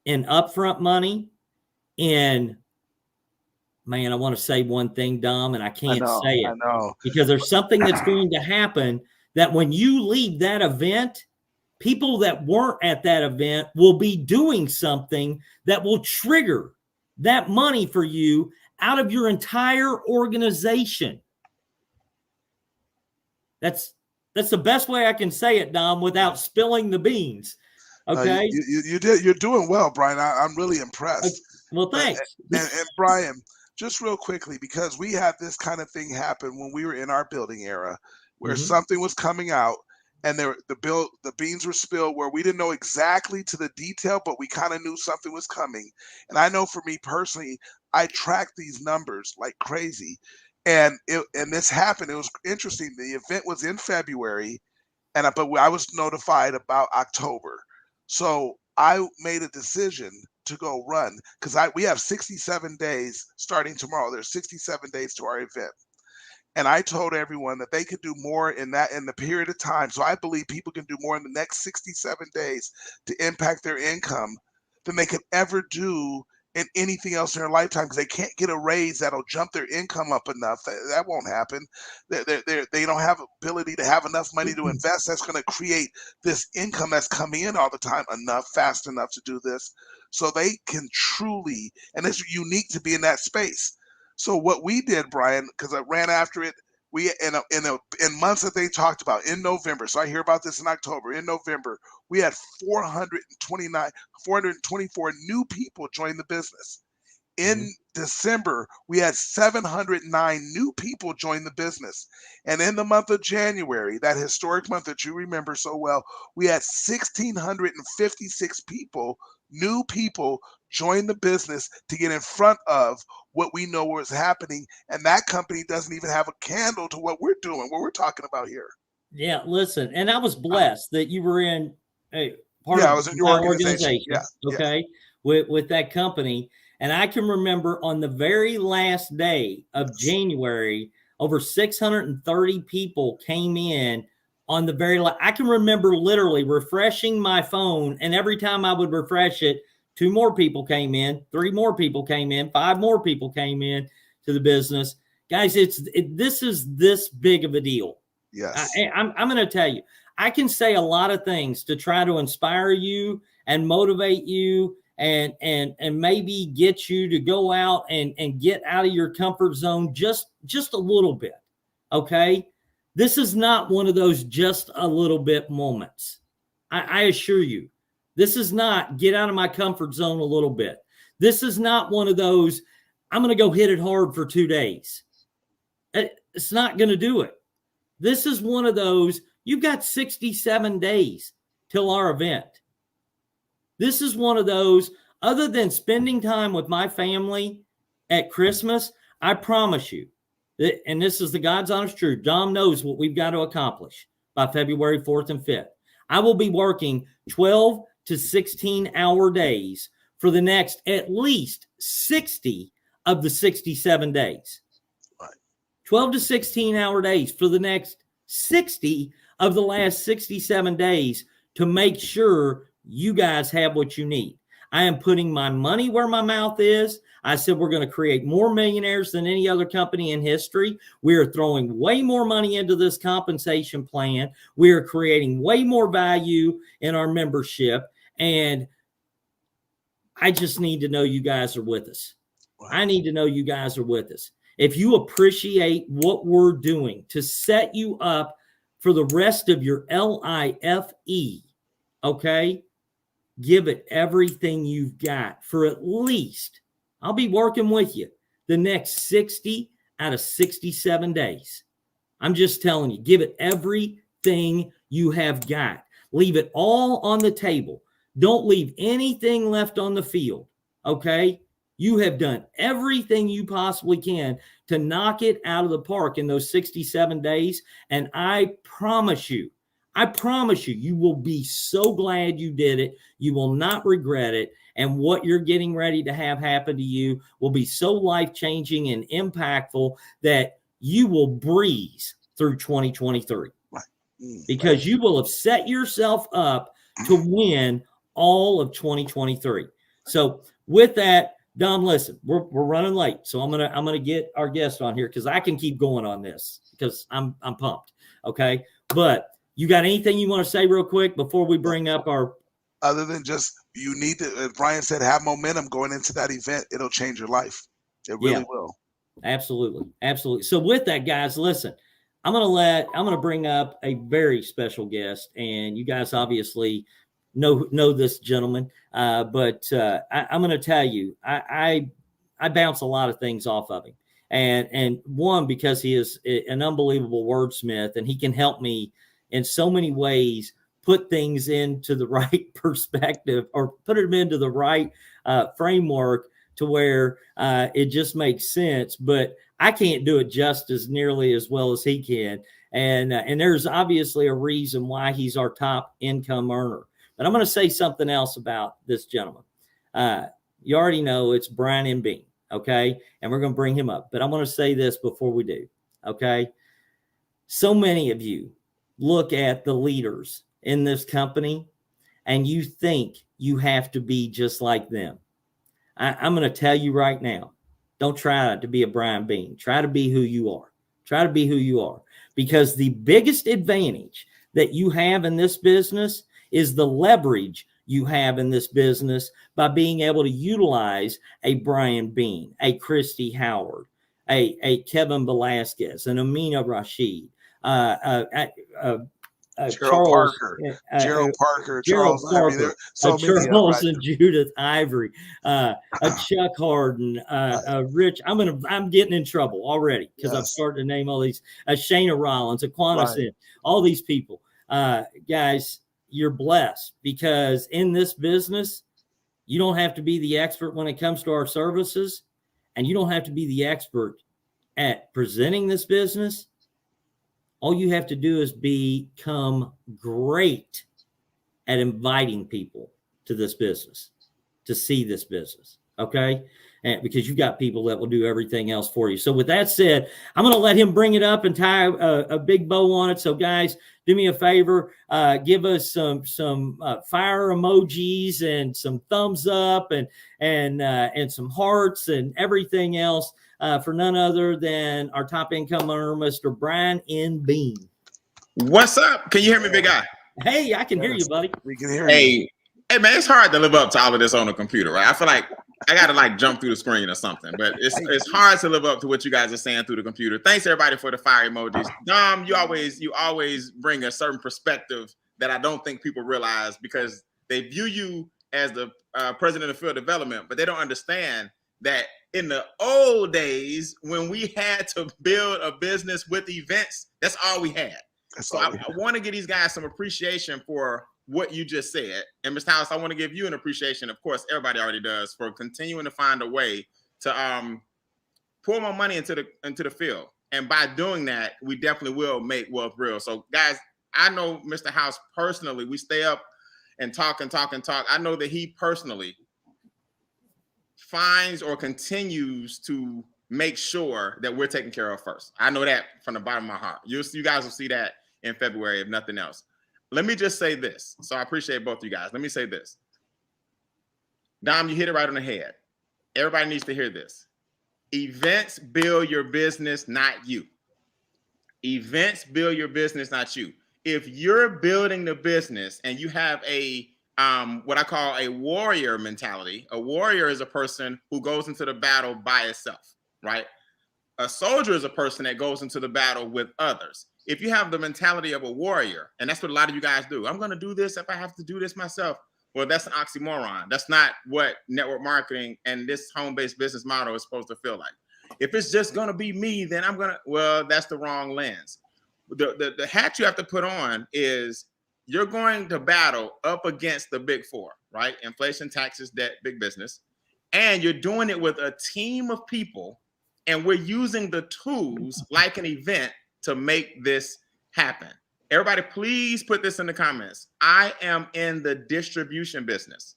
S2: in upfront money in, man, I want to say one thing, Dom, and I can't say it.
S3: I know.
S2: Because there's something that's going to happen that when you leave that event, people that weren't at that event will be doing something that will trigger that money for you out of your entire organization. That's the best way I can say it, Dom, without spilling the beans. Okay.
S3: You're doing well, Brian. I'm really impressed.
S2: Well, thanks.
S3: And Brian, just real quickly, because we had this kind of thing happen when we were in our building era, where something was coming out and the beans were spilled, where we didn't know exactly to the detail, but we kind of knew something was coming. And I know for me personally, I tracked these numbers like crazy. And this happened. It was interesting. The event was in February. but I was notified about October. So I made a decision to go run because we have 67 days starting tomorrow. There's 67 days to our event. And I told everyone that they could do more in the period of time. So I believe people can do more in the next 67 days to impact their income than they could ever do in anything else in their lifetime, because they can't get a raise that'll jump their income up enough. That won't happen. They don't have ability to have enough money to invest. That's going to create this income that's coming in all the time fast enough to do this. So they can truly, and it's unique to be in that space. So what we did, Brian, because I ran after it, we in months that they talked about in November. So I hear about this in October. In November, we had 424 new people join the business. In December, we had 709 new people join the business. And in the month of January, that historic month that you remember so well, we had 1,656 people, new people, join the business to get in front of what we know was happening. And that company doesn't even have a candle to what we're doing, what we're talking about here.
S2: Yeah, listen, and I was blessed that you were in part
S3: I
S2: of
S3: was in your organization.
S2: With that company. And I can remember on the very last day of January, over 630 people came in on the very last. I can remember literally refreshing my phone, and every time I would refresh it, 2 more people came in, 3 more people came in, 5 more people came in to the business. Guys, this is this big of a deal.
S3: Yes.
S2: I'm going to tell you, I can say a lot of things to try to inspire you and motivate you and maybe get you to go out and get out of your comfort zone just a little bit. Okay. This is not one of those just a little bit moments. I assure you, this is not get out of my comfort zone a little bit. This is not one of those, I'm going to go hit it hard for 2 days. It's not going to do it. This is one of those, you've got 67 days till our event. This is one of those, other than spending time with my family at Christmas, I promise you, and this is the God's honest truth, Dom knows what we've got to accomplish by February 4th and 5th. I will be working 12 to 16-hour days for the next at least 60 of the 67 days. 12 to 16-hour days for the next 60 of the last 67 days to make sure you guys have what you need. I am putting my money where my mouth is. I said we're going to create more millionaires than any other company in history. We are throwing way more money into this compensation plan. We are creating way more value in our membership. And I just need to know you guys are with us. Wow. I need to know you guys are with us. If you appreciate what we're doing to set you up for the rest of your LIFE, okay, give it everything you've got for at least, I'll be working with you the next 60 out of 67 days. I'm just telling you, give it everything you have got. Leave it all on the table. Don't leave anything left on the field, okay? You have done everything you possibly can to knock it out of the park in those 67 days. And I promise you, you will be so glad you did it. You will not regret it. And what you're getting ready to have happen to you will be so life-changing and impactful that you will breeze through 2023. Because you will have set yourself up to win all of 2023. So with that, Dom, listen, we're running late, so I'm gonna get our guest on here because I can keep going on this because I'm pumped. Okay, but you got anything you want to say real quick before we bring up our?
S3: Other than just you need to, as Brian said, have momentum going into that event. It'll change your life. It really will. Absolutely.
S2: So with that, guys, listen, I'm gonna bring up a very special guest, and you guys obviously know this gentleman, but I'm going to tell you, I bounce a lot of things off of him, and one, because he is an unbelievable wordsmith, and he can help me in so many ways put things into the right perspective or put them into the right framework to where it just makes sense. But I can't do it just as nearly as well as he can. And there's obviously a reason why he's our top income earner. But I'm going to say something else about this gentleman. You already know it's Brian M. Bean, okay? And we're going to bring him up. But I'm going to say this before we do, okay? So many of you look at the leaders in this company and you think you have to be just like them. I'm going to tell you right now, don't try to be a Brian Bean. Try to be who you are. Try to be who you are. Because the biggest advantage that you have in this business is the leverage you have in this business by being able to utilize a Brian Bean, a Christy Howard, a Kevin Velasquez, an Amina Rashid,
S3: Gerald Parker, Charles Parker. I mean, there are so many
S2: Charles and Judith Ivory, a Chuck Harden, Rich. I'm getting in trouble already because I'm starting to name all these. Shayna Rollins, Aquana Sin, all these people. Guys, you're blessed because in this business, you don't have to be the expert when it comes to our services, and you don't have to be the expert at presenting this business. All you have to do is become great at inviting people to this business, to see this business, okay? And because you've got people that will do everything else for you. So with that said, I'm going to let him bring it up and tie a big bow on it. So guys, do me a favor, give us some fire emojis and some thumbs up and some hearts and everything else. For none other than our top income earner, Mr. Brian N. Bean.
S4: What's up? Can you hear me, big guy?
S2: Hey, I can hear you, buddy.
S3: We can hear you.
S4: Hey, man, it's hard to live up to all of this on the computer, right? I feel like I got to jump through the screen or something, but it's hard to live up to what you guys are saying through the computer. Thanks everybody for the fire emojis. Dom, you always bring a certain perspective that I don't think people realize because they view you as the president of field development, but they don't understand that in the old days when we had to build a business with events, that's all we had. So I want to give these guys some appreciation for what you just said. And Mr. House, I want to give you an appreciation. Of course, everybody already does for continuing to find a way to pour more money into the field. And by doing that, we definitely will make wealth real. So guys, I know Mr. House personally, we stay up and talk and talk and talk. I know that he personally finds or continues to make sure that we're taken care of first. I know that from the bottom of my heart. You guys will see that in February, if nothing else. Let me just say this. So I appreciate both you guys. Let me say this. Dom, you hit it right on the head. Everybody needs to hear this. Events build your business, not you. Events build your business, not you. If you're building the business and you have a what I call a warrior mentality. A warrior is a person who goes into the battle by itself, right? A soldier is a person that goes into the battle with others. If you have the mentality of a warrior, and that's what a lot of you guys do, I'm going to do this if I have to do this myself. Well, that's an oxymoron. That's not what network marketing and this home-based business model is supposed to feel like. If it's just going to be me, then I'm going to, well, that's the wrong lens. The hat you have to put on is you're going to battle up against the big four, right? Inflation, taxes, debt, big business. And you're doing it with a team of people. And we're using the tools like an event to make this happen. Everybody, please put this in the comments. I am in the distribution business.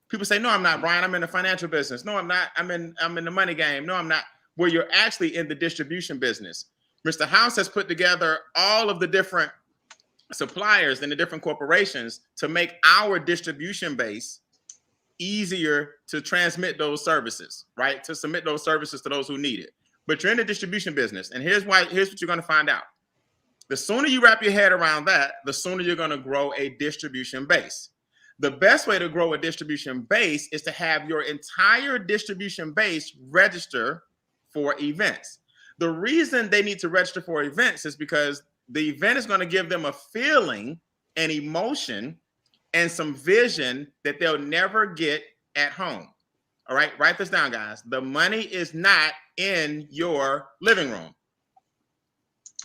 S4: People say, no, I'm not, Brian. I'm in the financial business. No, I'm not. I'm in the money game. No, I'm not. Well, you're actually in the distribution business. Mr. House has put together all of the different suppliers and the different corporations to make our distribution base easier to transmit those services, right? To submit those services to those who need it. But you're in the distribution business. And here's what you're going to find out. The sooner you wrap your head around that, the sooner you're going to grow a distribution base. The best way to grow a distribution base is to have your entire distribution base register for events. The reason they need to register for events is because the event is going to give them a feeling, an emotion, and some vision that they'll never get at home. All right, write this down, guys. The money is not in your living room.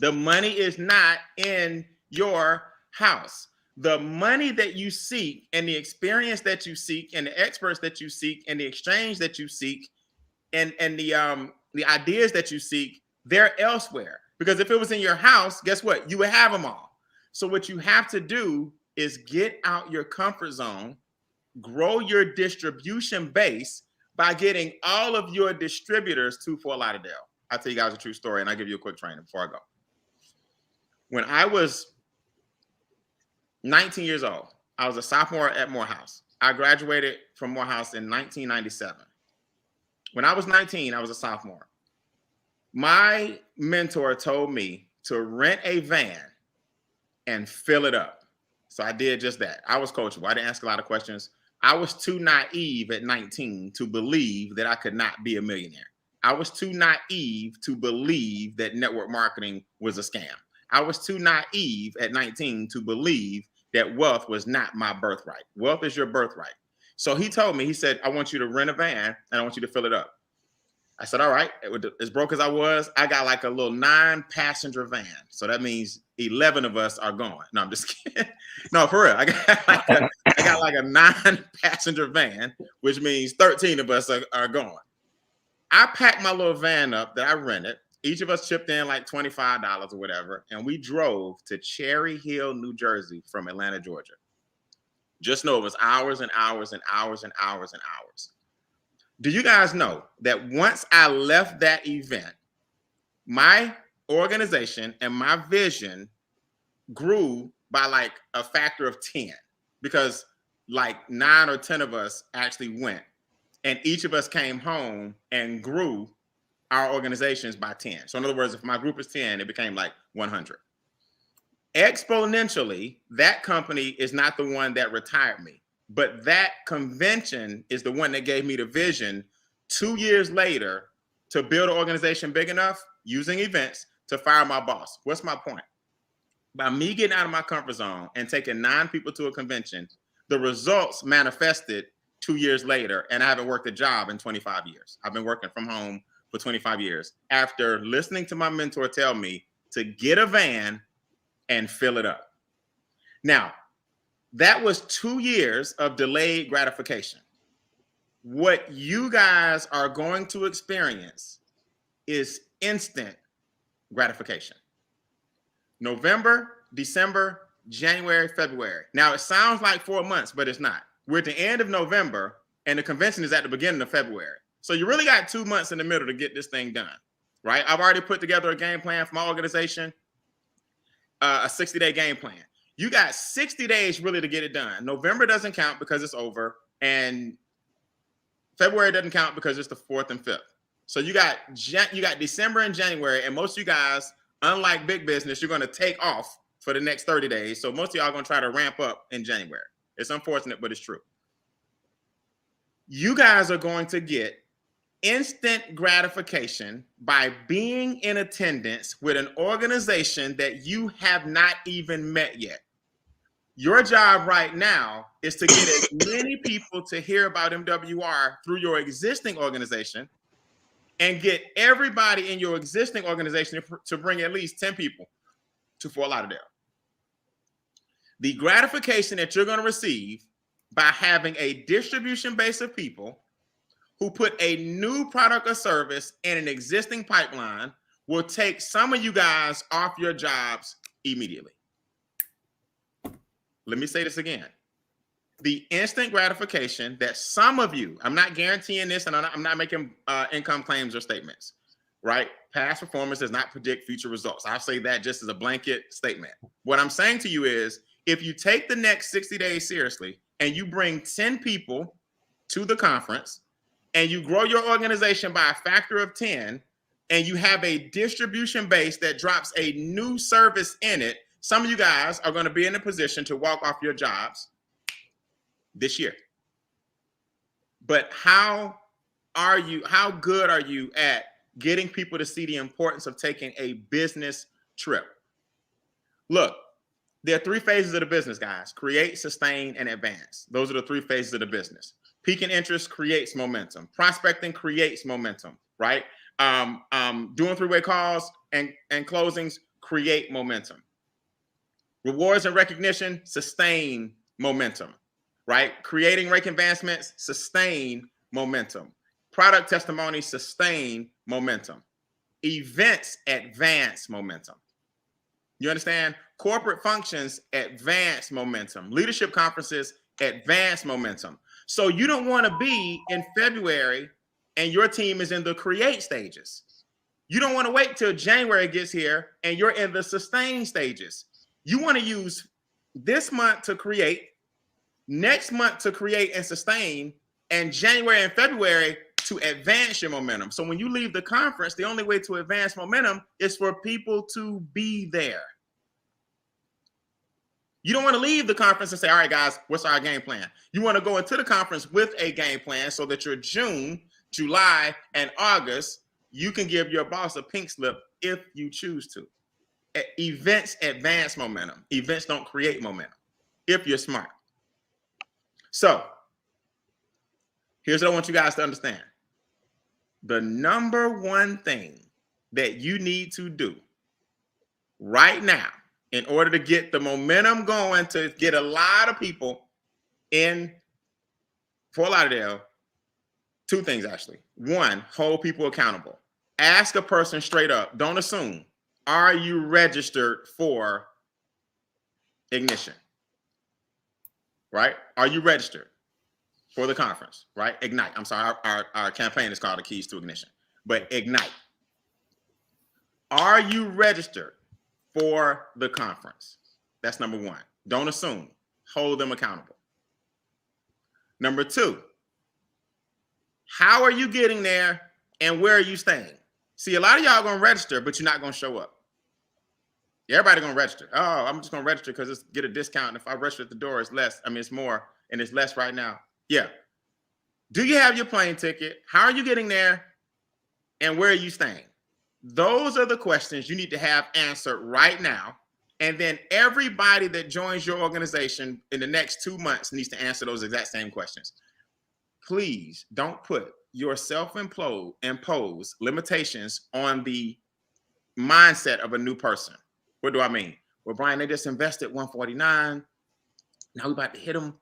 S4: The money is not in your house. The money that you seek and the experience that you seek and the experts that you seek and the exchange that you seek and the the ideas that you seek, they're elsewhere. Because if it was in your house, guess what? You would have them all. So what you have to do is get out your comfort zone, grow your distribution base by getting all of your distributors to Fort Lauderdale. I'll tell you guys a true story, and I'll give you a quick training before I go. When I was 19 years old, I was a sophomore at Morehouse. I graduated from Morehouse in 1997. When I was 19, I was a sophomore. My mentor told me to rent a van and fill it up. So I did just that. I was coachable. I didn't ask a lot of questions. I was too naive at 19 to believe that I could not be a millionaire. I was too naive to believe that network marketing was a scam. I was too naive at 19 to believe that wealth was not my birthright. Wealth is your birthright. So he told me, he said, I want you to rent a van and I want you to fill it up. I said, all right. As broke as I was, I got like a little 9-passenger van. So that means 11 of us are going. No, I'm just kidding. No, for real. I got like a 9-passenger van, which means 13 of us are going. I packed my little van up that I rented. Each of us chipped in like $25 or whatever. And we drove to Cherry Hill, New Jersey from Atlanta, Georgia. Just know it was hours and hours and hours and hours and hours. Do you guys know that once I left that event, my organization and my vision grew by like a factor of 10 because like 9 or 10 of us actually went and each of us came home and grew our organizations by 10. So in other words, if my group is 10, it became like 100. Exponentially, that company is not the one that retired me. But that convention is the one that gave me the vision 2 years later to build an organization big enough using events to fire my boss. What's my point? By me getting out of my comfort zone and taking 9 people to a convention, the results manifested 2 years later, and I haven't worked a job in 25 years. I've been working from home for 25 years after listening to my mentor tell me to get a van and fill it up. Now, that was 2 years of delayed gratification. What you guys are going to experience is instant gratification. November, December, January, February. Now, it sounds like 4 months, but it's not. We're at the end of November, and the convention is at the beginning of February. So you really got 2 months in the middle to get this thing done, right? I've already put together a game plan for my organization, a 60-day game plan. You got 60 days really to get it done. November doesn't count because it's over, and February doesn't count because it's the 4th and 5th. So you got December and January, and most of you guys, unlike big business, you're going to take off for the next 30 days. So most of y'all are going to try to ramp up in January. It's unfortunate, but it's true. You guys are going to get instant gratification by being in attendance with an organization that you have not even met yet. Your job right now is to get as many people to hear about MWR through your existing organization and get everybody in your existing organization to bring at least 10 people to Fort Lauderdale. The gratification that you're going to receive by having a distribution base of people who put a new product or service in an existing pipeline will take some of you guys off your jobs immediately. Let me say this again. The instant gratification that some of you, I'm not guaranteeing this, and I'm not making income claims or statements, right? Past performance does not predict future results. I'll say that just as a blanket statement. What I'm saying to you is, if you take the next 60 days seriously and you bring 10 people to the conference and you grow your organization by a factor of 10 and you have a distribution base that drops a new service in it, some of you guys are going to be in a position to walk off your jobs this year. But how good are you at getting people to see the importance of taking a business trip? Look, there are 3 phases of the business, guys: create, sustain, and advance. Those are the 3 phases of the business. Peaking interest creates momentum. Prospecting creates momentum, right? Doing 3-way calls and closings create momentum. Rewards and recognition sustain momentum, right? Creating rake advancements sustain momentum. Product testimony sustain momentum. Events advance momentum. You understand? Corporate functions advance momentum. Leadership conferences advance momentum. So you don't want to be in February and your team is in the create stages. You don't want to wait till January gets here and you're in the sustain stages. You want to use this month to create, next month to create and sustain, and January and February to advance your momentum. So when you leave the conference, the only way to advance momentum is for people to be there. You don't want to leave the conference and say, all right, guys, what's our game plan? You want to go into the conference with a game plan so that your June, July, and August, you can give your boss a pink slip if you choose to. Events advance momentum. Events don't create momentum if you're smart. So here's what I want you guys to understand. The number one thing that you need to do right now in order to get the momentum going to get a lot of people in Fort Lauderdale, two things actually. One, hold people accountable. Ask a person straight up, don't assume, are you registered for Ignition? Right? Are you registered for the conference? Right? Ignite. I'm sorry, our campaign is called The Keys to Ignition, but Ignite. Are you registered for the conference? That's number one. Don't assume. Hold them accountable. Number two, how are you getting there and where are you staying? See, a lot of y'all going to register, but you're not going to show up. Everybody going to register. Oh, I'm just going to register because it's get a discount. And if I register at the door, it's less. I mean, it's more and it's less right now. Yeah. Do you have your plane ticket? How are you getting there? And where are you staying? Those are the questions you need to have answered right now. And then everybody that joins your organization in the next 2 months needs to answer those exact same questions. Please don't put your self-imposed limitations on the mindset of a new person. What do I mean? Well, Brian, they just invested $149. Now we're about to hit them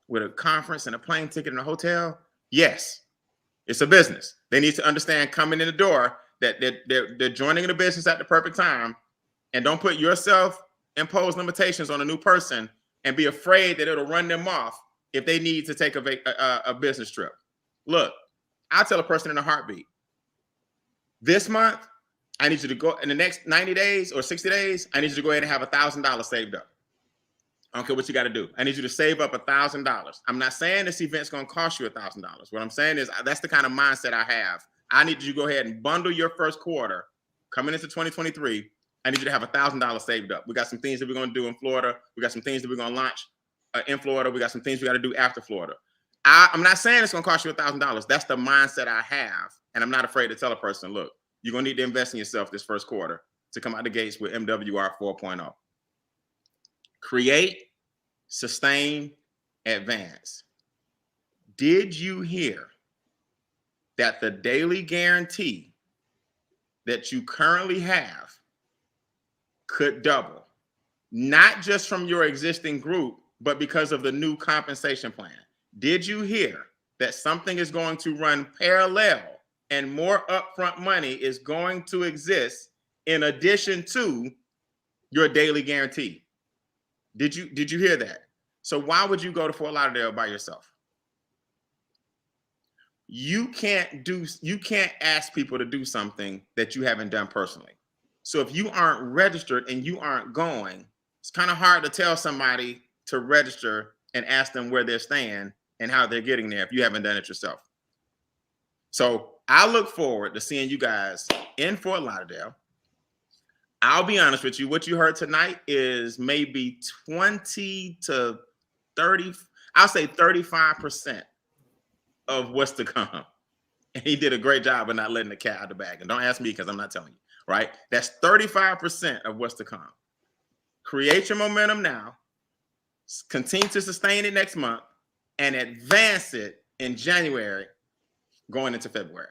S4: with a conference and a plane ticket and a hotel. Yes, it's a business. They need to understand coming in the door that they're joining the business at the perfect time. And don't put your self-imposed limitations on a new person and be afraid that it'll run them off if they need to take a business trip. Look, I'll tell a person in a heartbeat, this month, I need you to go in the next 90 days or 60 days, I need you to go ahead and have $1,000 saved up. I don't care what you got to do. I need you to save up $1,000. I'm not saying this event's going to cost you $1,000. What I'm saying is that's the kind of mindset I have. I need you to go ahead and bundle your first quarter coming into 2023. I need you to have $1,000 saved up. We got some things that we're going to do in Florida. We got some things that we're going to launch in Florida. We got some things we got to do after Florida. I'm not saying it's going to cost you $1,000. That's the mindset I have. And I'm not afraid to tell a person, look, you're going to need to invest in yourself this first quarter to come out the gates with MWR 4.0. Create, sustain, advance. Did you hear that the daily guarantee that you currently have could double, not just from your existing group, but because of the new compensation plan? Did you hear that something is going to run parallel and more upfront money is going to exist in addition to your daily guarantee? Did you hear that? So why would you go to Fort Lauderdale by yourself? You can't ask people to do something that you haven't done personally. So if you aren't registered and you aren't going, it's kind of hard to tell somebody to register and ask them where they're staying and how they're getting there if you haven't done it yourself. So I look forward to seeing you guys in Fort Lauderdale. I'll be honest with you. What you heard tonight is maybe 20 to 30, I'll say 35% of what's to come. And he did a great job of not letting the cat out of the bag. And don't ask me because I'm not telling you, right? That's 35% of what's to come. Create your momentum now. Continue to sustain it next month and advance it in January going into February.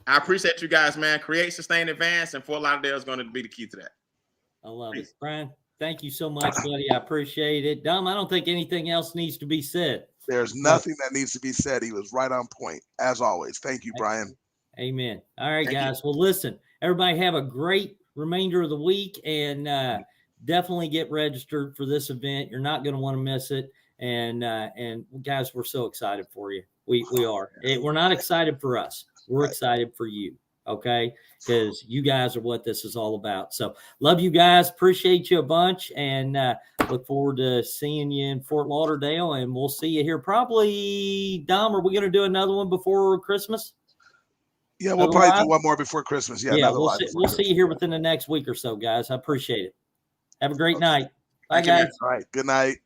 S4: I appreciate you guys, man. Create, sustain, advance, and Fort Lauderdale is going to be the key to that.
S2: I love it. Brian, thank you so much, buddy. I appreciate it. Dom, I don't think anything else needs to be said.
S3: There's nothing that needs to be said. He was right on point, as always. Thank you, Brian.
S2: Amen. All right,
S3: Thank
S2: guys.
S3: you.
S2: Well, listen, everybody have a great remainder of the week, and definitely get registered for this event. You're not going to want to miss it. And guys, we're so excited for you. We are. We're not excited for us. We're excited for you. Okay, because you guys are what this is all about. So love you guys. Appreciate you a bunch, and look forward to seeing you in Fort Lauderdale. And we'll see you here probably. Dom, are we going to do another one before Christmas?
S3: Yeah, we'll probably do one more before Christmas. Yeah,
S2: we'll see you here within the next week or so, guys. I appreciate it. Have a great night. Bye, guys.
S3: All right. Good night.